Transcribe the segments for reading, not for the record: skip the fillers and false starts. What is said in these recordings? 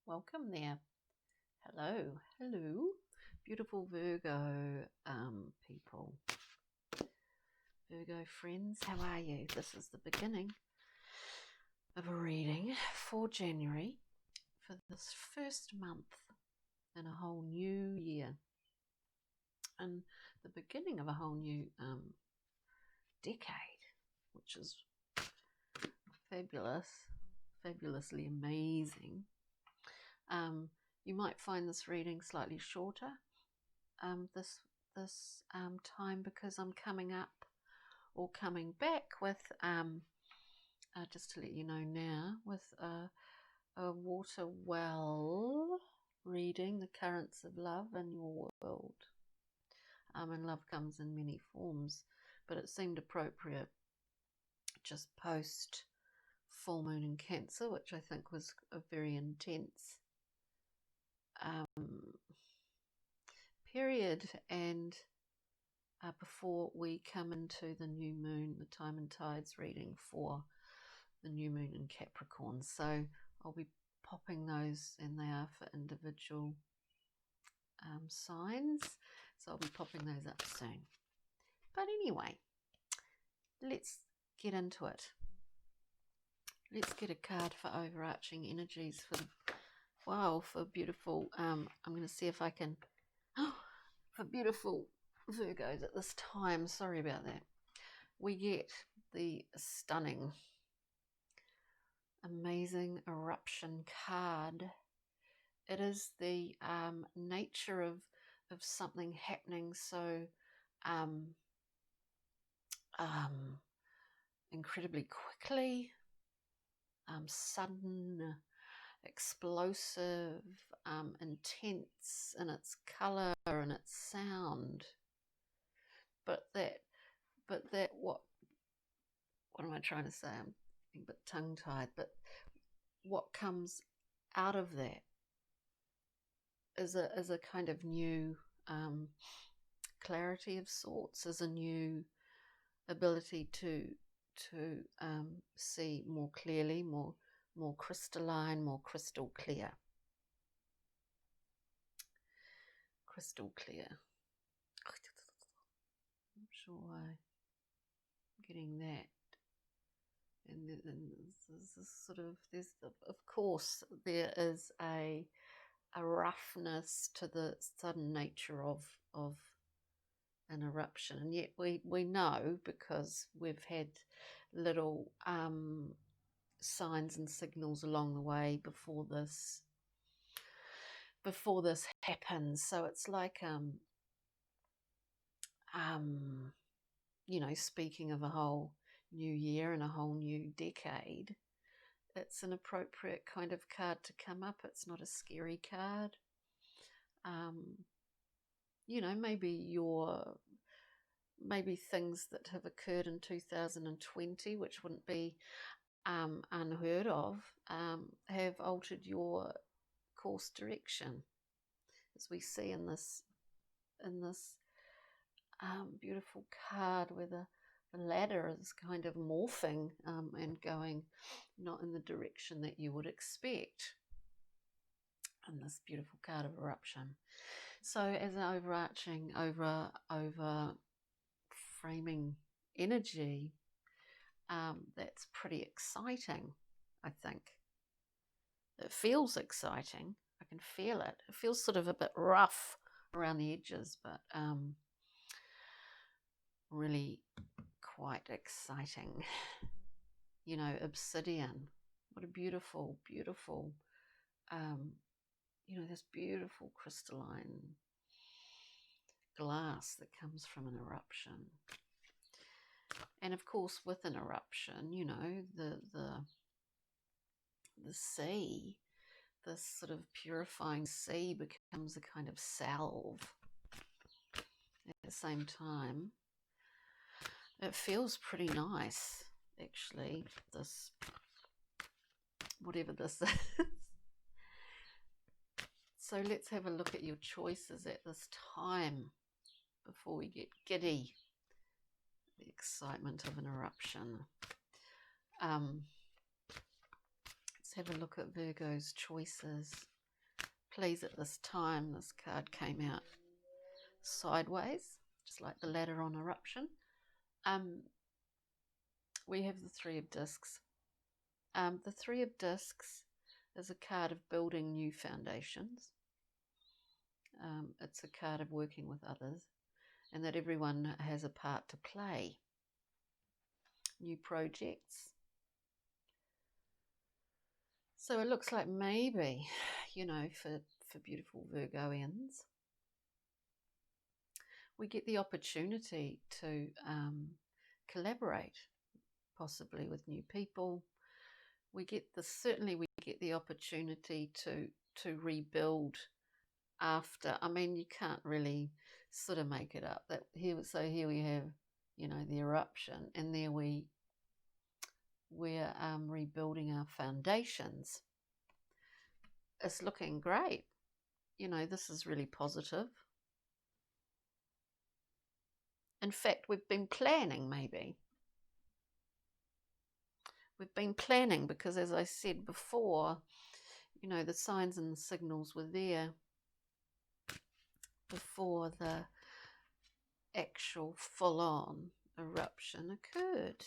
welcome there. Hello, beautiful Virgo people. Virgo friends, how are you? This is the beginning of a reading for January for this first month in a whole new year and the beginning of a whole new decade, which is fabulously amazing. You might find this reading slightly shorter this time because I'm coming back with just to let you know now, with a water well reading, the currents of love in your world. And love comes in many forms, but it seemed appropriate just post full moon in Cancer, which I think was a very intense period, and before we come into the new moon, the time and tides reading for the new moon in Capricorn. So I'll be popping those, and they are for individual signs, so I'll be popping those up soon. But anyway, let's get into it. Let's get a card for overarching energies for beautiful, I'm going to see if I can, for beautiful Virgos at this time, sorry about that, we get the stunning, amazing eruption card. It is the nature of something happening so incredibly quickly, sudden, explosive, intense in its color and its sound, but what am I trying to say? I'm a bit tongue-tied, but what comes out of that is a kind of new clarity of sorts, is a new ability to see more clearly, more crystalline, more crystal clear. Crystal clear. I'm not sure why I'm getting that. And this sort of, there's, of course, there is a roughness to the sudden nature of an eruption, and yet we know, because we've had little signs and signals along the way before this happens. So it's like speaking of a whole new year and a whole new decade, it's an appropriate kind of card to come up. It's not a scary card. Maybe things that have occurred in 2020, which wouldn't be unheard of, have altered your course direction, as we see in this beautiful card, where the ladder is kind of morphing and going not in the direction that you would expect, and this beautiful card of eruption. So as an overarching over framing energy, that's pretty exciting, I think. It feels exciting. I can feel it. It feels sort of a bit rough around the edges, but really quite exciting. Obsidian. What a beautiful, this beautiful crystalline glass that comes from an eruption. And of course, with an eruption, the sea, this sort of purifying sea, becomes a kind of salve. At the same time, it feels pretty nice, actually, this, whatever this is. So let's have a look at your choices at this time before we get giddy. The excitement of an eruption. Let's have a look at Virgo's choices Please, at this time, this card came out sideways, just like the ladder on eruption. We have the Three of Discs. The Three of Discs is a card of building new foundations. It's a card of working with others, and that everyone has a part to play. New projects. So it looks like maybe, for beautiful Virgoians, we get the opportunity to collaborate, possibly with new people. Certainly we get the opportunity to rebuild after. I mean, you can't really sort of make it up. Here we have, the eruption, and there we're rebuilding our foundations. It's looking great. This is really positive. In fact, we've been planning, maybe. We've been planning because, as I said before, the signs and the signals were there before the actual full-on eruption occurred.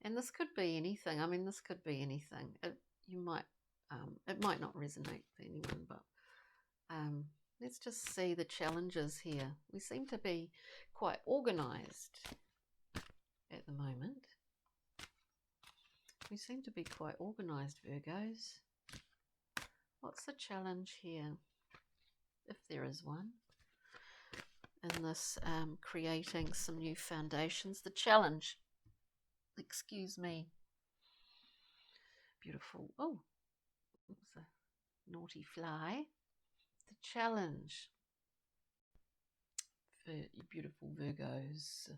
And this could be anything. I mean, this could be anything. It might not resonate for anyone, but let's just see the challenges here. We seem to be quite organised at the moment. We seem to be quite organised, Virgos. What's the challenge here, if there is one, in this creating some new foundations? The challenge, excuse me, beautiful, oh, it's a naughty fly. The challenge for you beautiful Virgos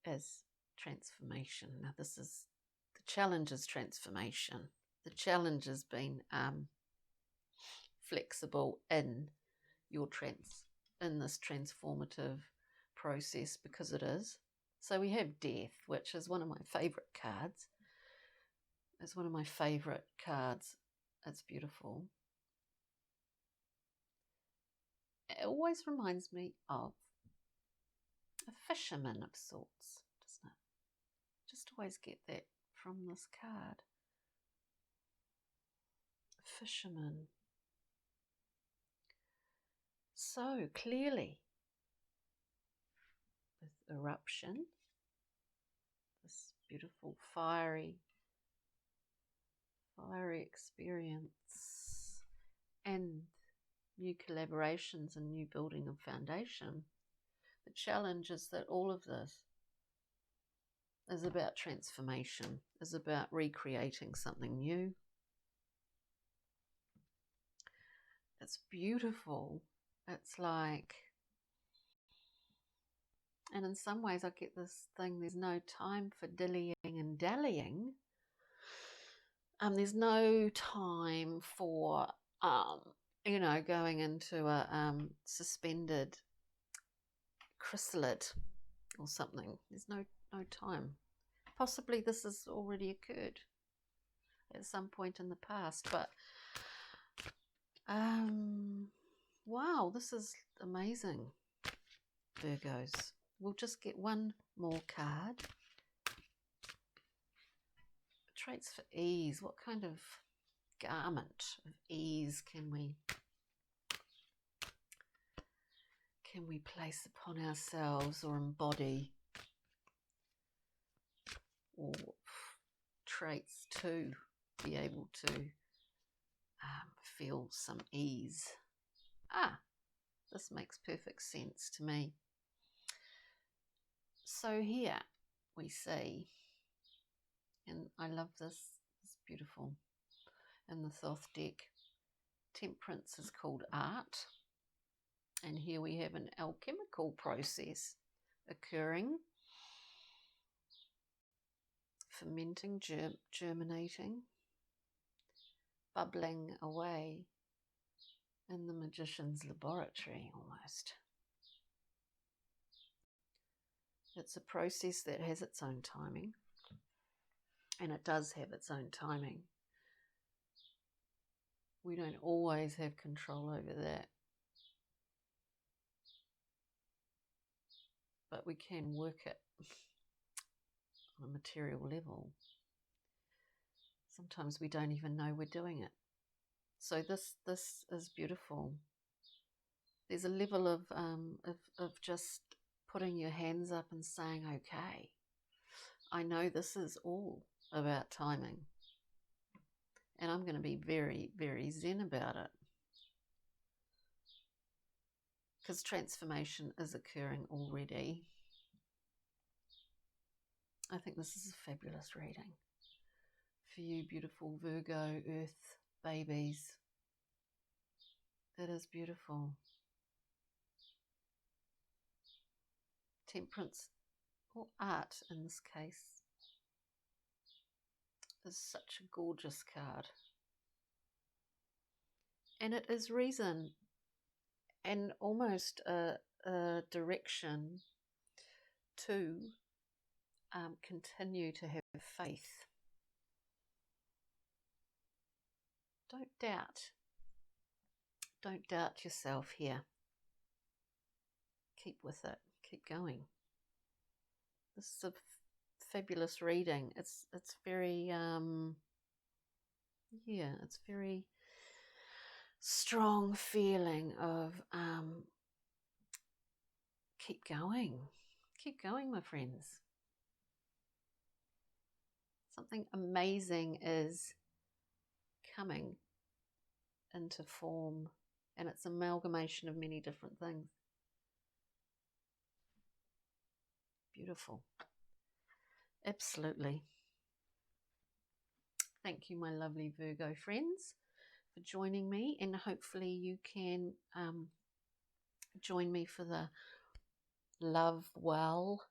is transformation. Now the challenge is transformation. The challenge has been flexible in this transformative process, because it is. So we have death, which is one of my favourite cards. It's one of my favourite cards. It's beautiful. It always reminds me of a fisherman of sorts, doesn't it? Just always get that from this card. Fisherman. So clearly, with eruption, this beautiful fiery experience, and new collaborations and new building of foundation, the challenge is that all of this is about transformation, is about recreating something new. It's beautiful. It's like, and in some ways I get this thing, there's no time for dillying and dallying. There's no time for, going into a suspended chrysalid or something. There's no time. Possibly this has already occurred at some point in the past, but wow, this is amazing, Virgos. We'll just get one more card. Traits for ease. What kind of garment of ease can we place upon ourselves or embody, or traits to be able to feel some ease? This makes perfect sense to me. So here we see, and I love this, it's beautiful, in the Thoth deck, Temperance is called art, and here we have an alchemical process occurring, fermenting, germinating, bubbling away in the magician's laboratory almost. It's a process that has its own timing, and it does have its own timing. We don't always have control over that, but we can work it on a material level. Sometimes we don't even know we're doing it. So this is beautiful. There's a level of just putting your hands up and saying, okay, I know this is all about timing, and I'm going to be very, very zen about it, because transformation is occurring already. I think this is a fabulous reading for you, beautiful Virgo Earth babies. It is beautiful. Temperance, or art in this case, is such a gorgeous card. And it is reason and almost a direction to continue to have faith. Don't doubt. Don't doubt yourself here. Keep with it. Keep going. This is a fabulous reading. It's very it's very strong feeling of keep going. Keep going, my friends. Something amazing is coming into form, and it's an amalgamation of many different things. Beautiful. Absolutely. Thank you, my lovely Virgo friends, for joining me, and hopefully you can join me for the Love Well,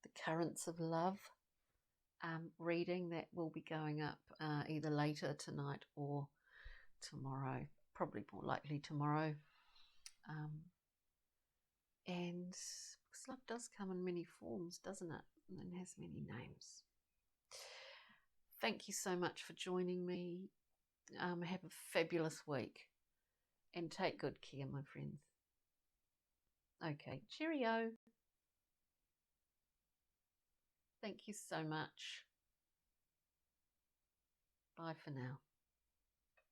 the Currents of Love reading that will be going up either later tonight or tomorrow, probably more likely tomorrow. And because love does come in many forms, doesn't it? And has many names. Thank you so much for joining me. Have a fabulous week, and take good care, my friends. Okay, cheerio. Thank you so much. Bye for now.